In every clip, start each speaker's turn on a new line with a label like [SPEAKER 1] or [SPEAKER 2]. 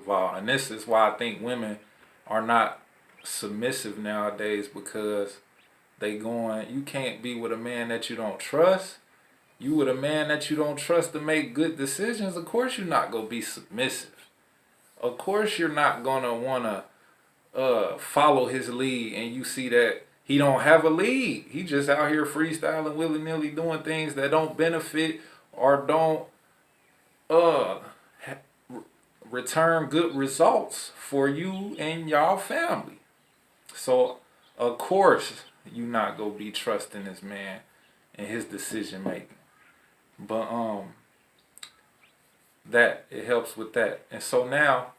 [SPEAKER 1] involved. And this is why I think women are not submissive nowadays, because you can't be with a man that you don't trust. You with a man that you don't trust to make good decisions, of course you're not gonna be submissive. Of course you're not gonna wanna follow his lead, and you see that he don't have a lead. He just out here freestyling willy-nilly, doing things that don't benefit or don't uh return good results for you and y'all family. So of course you not gonna be trusting this man and his decision making. But that it helps with that. And so now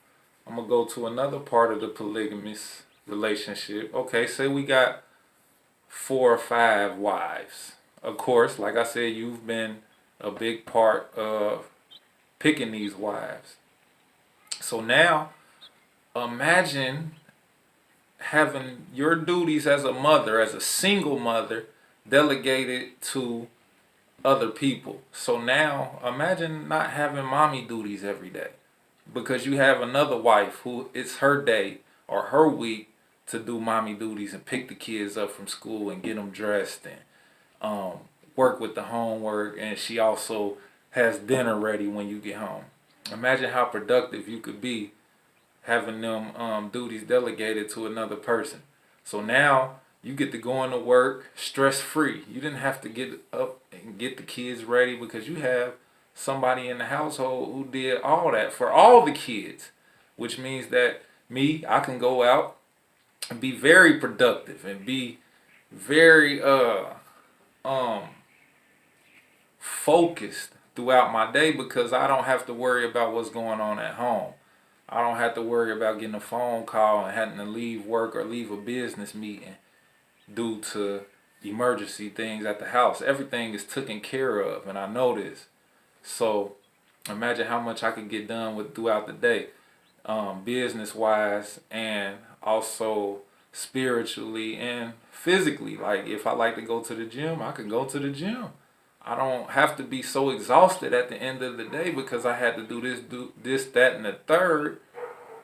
[SPEAKER 1] I'm gonna go to another part of the polygamous relationship. Okay, say we got 4 or 5 wives. Of course, like I said, you've been a big part of picking these wives. So now imagine having your duties as a mother, as a single mother, delegated to other people. So now imagine not having mommy duties every day, because you have another wife who it's her day or her week to do mommy duties and pick the kids up from school and get them dressed and work with the homework, and she also has dinner ready when you get home. Imagine how productive you could be having them duties delegated to another person. So now you get to go into work stress free. You didn't have to get up and get the kids ready, because you have somebody in the household who did all that for all the kids, which means that I can go out and be very productive and be very focused throughout my day, because I don't have to worry about what's going on at home. I don't have to worry about getting a phone call and having to leave work or leave a business meeting due to emergency things at the house. Everything is taken care of, and I know this. So imagine how much I could get done with throughout the day, business wise and also spiritually and physically. Like if I like to go to the gym, I can go to the gym. I don't have to be so exhausted at the end of the day because I had to do this, that, and the third,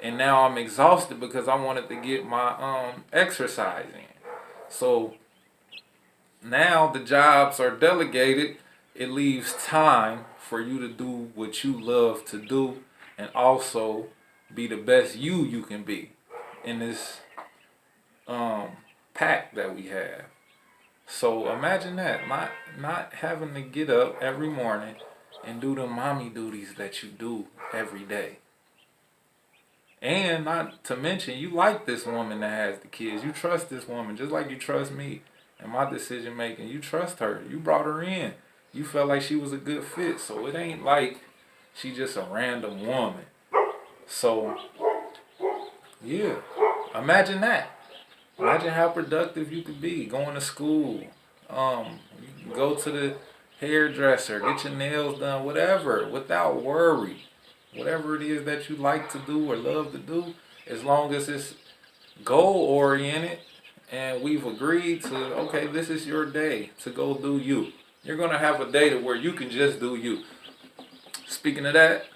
[SPEAKER 1] and now I'm exhausted because I wanted to get my exercise in. So now the jobs are delegated. It leaves time for you to do what you love to do, and also be the best you can be in this pack that we have. So imagine that, not having to get up every morning and do the mommy duties that you do every day. And not to mention, you like this woman that has the kids. You trust this woman just like you trust me and my decision making. You trust her. You brought her in. You felt like she was a good fit. So it ain't like she just a random woman. So yeah, imagine that. Imagine how productive you could be going to school. You can go to the hairdresser, get your nails done, whatever, without worry. Whatever it is that you like to do or love to do, as long as it's goal oriented and we've agreed to, okay, this is your day to go do you. You're gonna have a day to where you can just do you. Speaking of that,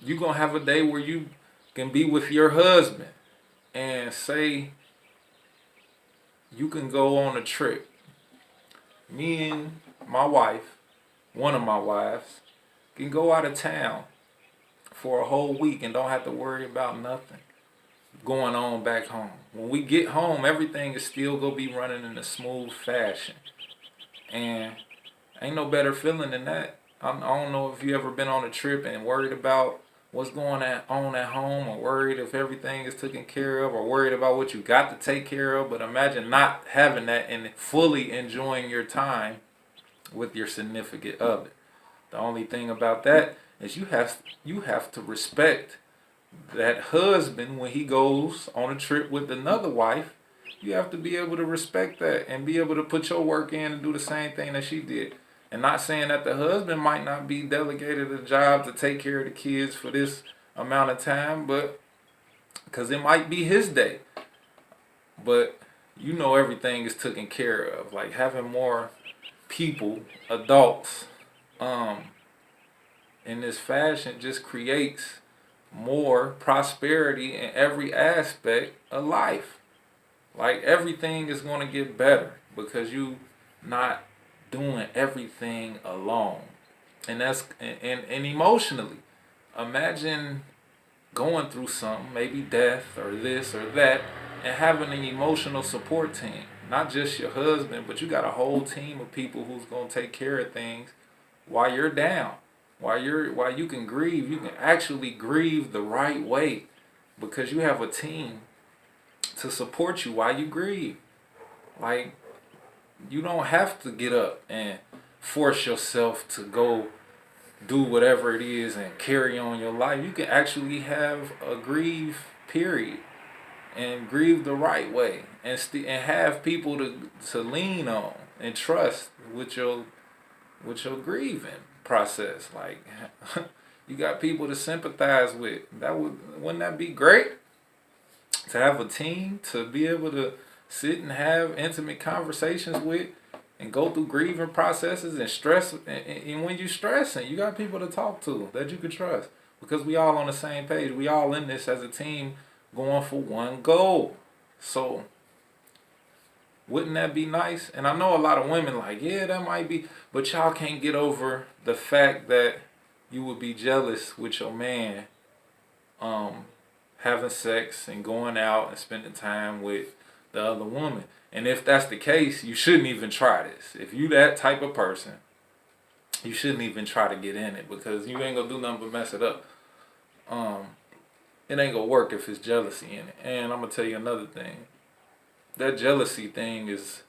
[SPEAKER 1] you're gonna have a day where you can be with your husband and say you can go on a trip. Me and my wife, one of my wives, can go out of town for a whole week and don't have to worry about nothing going on back home. When we get home, everything is still gonna be running in a smooth fashion. And ain't no better feeling than that. I don't know if you ever been on a trip and worried about what's going on at home, or worried if everything is taken care of, or worried about what you got to take care of. But imagine not having that and fully enjoying your time with your significant other. The only thing about that is you have to respect that husband when he goes on a trip with another wife. You have to be able to respect that and be able to put your work in and do the same thing that she did. And not saying that the husband might not be delegated a job to take care of the kids for this amount of time, but because it might be his day. But you know everything is taken care of. Like having more people, adults, in this fashion just creates more prosperity in every aspect of life. Like everything is going to get better because you not doing everything alone. And that's and emotionally. Imagine going through something, maybe death or this or that, and having an emotional support team. Not just your husband, but you got a whole team of people who's gonna take care of things while you're down. While you can grieve, you can actually grieve the right way because you have a team to support you while you grieve. Like you don't have to get up and force yourself to go do whatever it is and carry on your life. You can actually have a grieve period and grieve the right way and and have people to lean on and trust with your grieving process. Like you got people to sympathize with. Wouldn't that be great? To have a team to be able to sit and have intimate conversations with and go through grieving processes and stress. And when you're stressing, you got people to talk to that you can trust because we all on the same page. We all in this as a team going for one goal. So wouldn't that be nice? And I know a lot of women like, yeah, that might be, but y'all can't get over the fact that you would be jealous with your man having sex and going out and spending time with the other woman. And if that's the case, you shouldn't even try this. If you that type of person, you shouldn't even try to get in it because you ain't gonna do nothing but mess it up. It ain't gonna work if it's jealousy in it. And I'm gonna tell you another thing. That jealousy thing is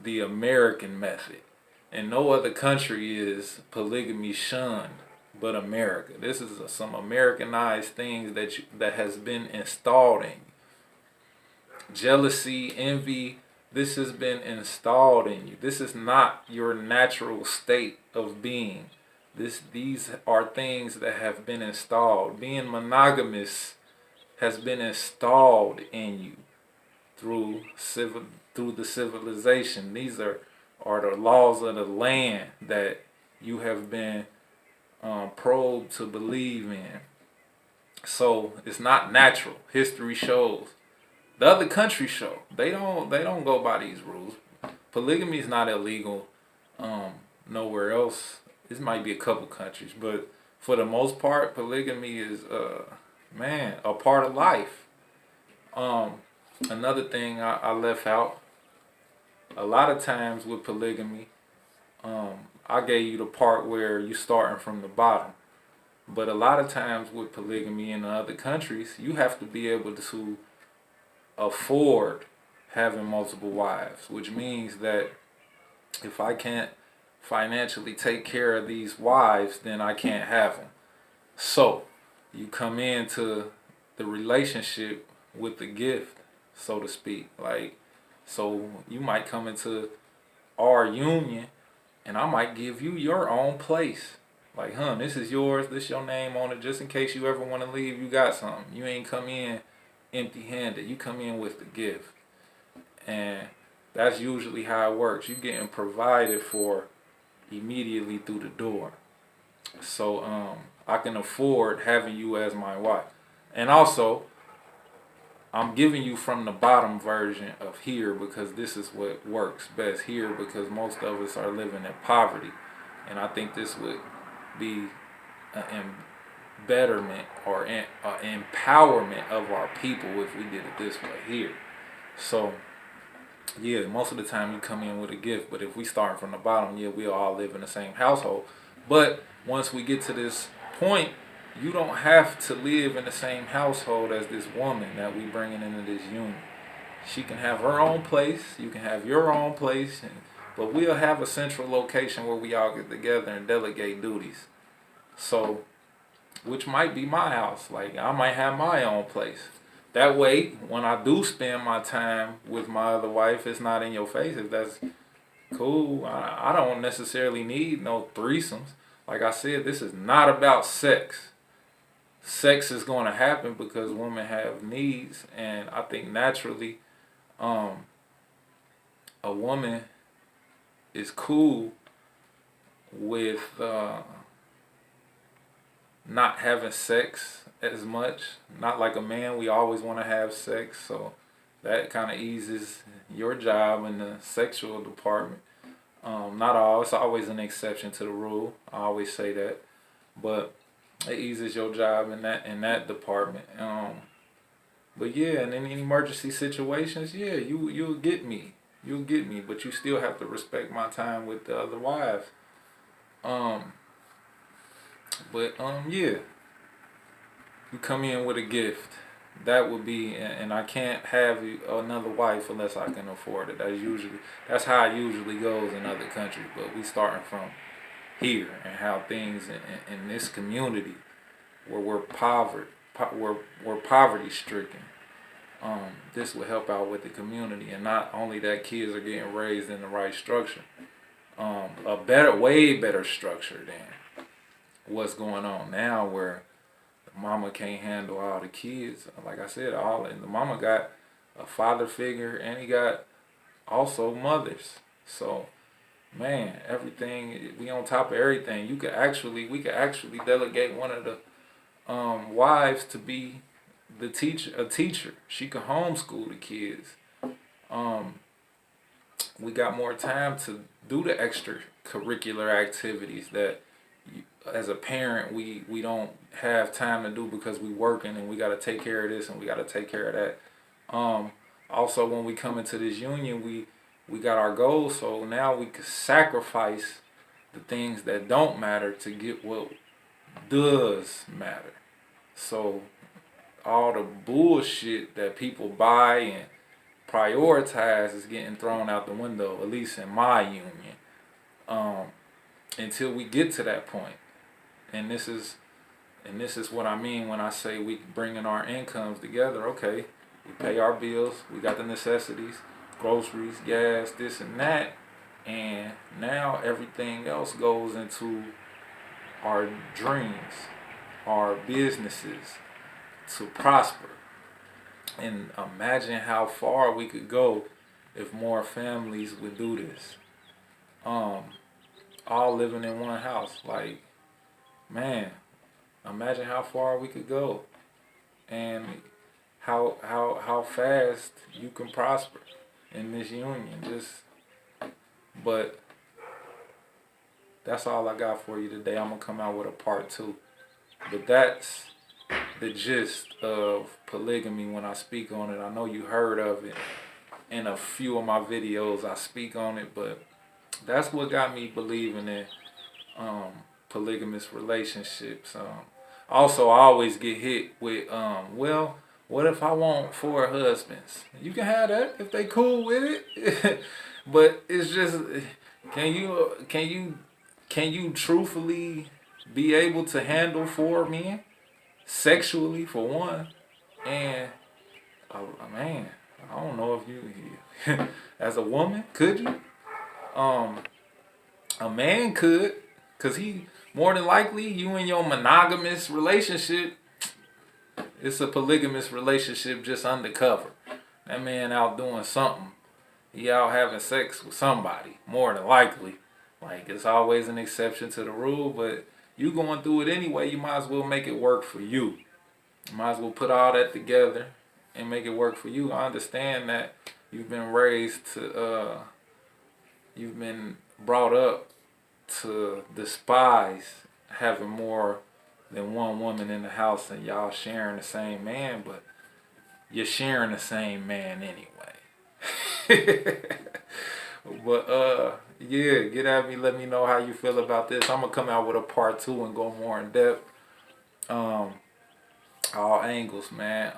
[SPEAKER 1] the American method. In no other country is polygamy shunned but America. This is some Americanized things that has been installed in you. Jealousy, envy, this has been installed in you. This is not your natural state of being. These are things that have been installed. Being monogamous has been installed in you through the civilization. These are the laws of the land that you have been probed to believe in. So it's not natural. History shows. The other countries show they don't go by these rules. Polygamy is not illegal nowhere else. This might be a couple countries, but for the most part, polygamy is a part of life. Another thing I left out. A lot of times with polygamy, I gave you the part where you starting from the bottom. But a lot of times with polygamy in other countries, you have to be able to afford having multiple wives, which means that if I can't financially take care of these wives, then I can't have them. So you come into the relationship with the gift, so to speak. Like, so you might come into our union and I might give you your own place. Like, this is yours, this your name on it, just in case you ever want to leave, you got something. You ain't come in empty-handed. You come in with the gift. And that's usually how it works. You're getting provided for immediately through the door. So I can afford having you as my wife. And also, I'm giving you from the bottom version of here because this is what works best here because most of us are living in poverty. And I think this would be an betterment or an empowerment of our people if we did it this way here. So, yeah, most of the time you come in with a gift, but if we start from the bottom, yeah, we'll all live in the same household. But once we get to this point, you don't have to live in the same household as this woman that we bringing into this union. She can have her own place. You can have your own place. But we'll have a central location where we all get together and delegate duties. So, which might be my house. Like, I might have my own place. That way, when I do spend my time with my other wife, it's not in your face. If that's cool, I don't necessarily need no threesomes. Like I said, this is not about sex. Sex is going to happen because women have needs, and I think naturally a woman is cool with not having sex as much. Not like a man, we always want to have sex, so that kind of eases your job in the sexual department. Not all, it's always an exception to the rule. I always say that, but it eases your job in that department. But yeah, and in emergency situations, yeah, you'll get me. You'll get me, but you still have to respect my time with the other wives. Um, but yeah, you come in with a gift. That would be, and I can't have another wife unless I can afford it. That's how it usually goes in other countries. But we starting from here and how things in this community where we're poverty stricken. This will help out with the community, and not only that, kids are getting raised in the right structure, way better structure than what's going on now, where the mama can't handle all the kids. Like I said, and the mama got a father figure, and he got also mothers. So man, everything, we on top of everything. We could actually delegate one of the wives to be a teacher. She could homeschool the kids. We got more time to do the extracurricular activities that as a parent we don't have time to do because we working and we got to take care of this and we got to take care of that. Also, when we come into this union, we got our goals, so now we can sacrifice the things that don't matter to get what does matter. So all the bullshit that people buy and prioritize is getting thrown out the window, at least in my union, until we get to that point. And this is what I mean when I say we bringing our incomes together. Okay, we pay our bills, we got the necessities, groceries, gas, this and that, and now everything else goes into our dreams, our businesses to prosper. And imagine how far we could go if more families would do this. All living in one house. Like, man, imagine how far we could go and how fast you can prosper in this union. But that's all I got for you today. I'm gonna come out with a part 2. But that's the gist of polygamy when I speak on it. I know you heard of it in a few of my videos. I speak on it, but that's what got me believing in polygamous relationships. Also, I always get hit with, well, what if I want 4 husbands? You can have that if they cool with it. But it's just, can you truthfully be able to handle 4 men sexually, for one? And man, I don't know if you as a woman, could you? A man could, cause he more than likely, you in your monogamous relationship, it's a polygamous relationship just undercover. That man out doing something. He out having sex with somebody, more than likely. Like, it's always an exception to the rule, but you going through it anyway, you might as well make it work for you. You might as well put all that together and make it work for you. I understand that you've been raised to, you've been brought up to despise having more than one woman in the house and y'all sharing the same man, but you're sharing the same man anyway. But yeah, get at me, let me know how you feel about this. I'm gonna come out with a part 2 and go more in depth. All angles, man.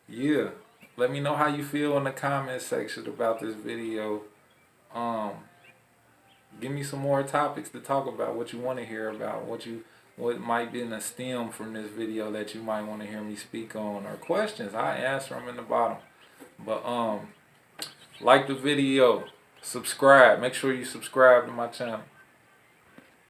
[SPEAKER 1] Yeah, let me know how you feel in the comment section about this video. Give me some more topics to talk about, what you want to hear about, what might be in a stem from this video that you might want to hear me speak on, or questions. I answer them in the bottom. But like the video, subscribe. Make sure you subscribe to my channel.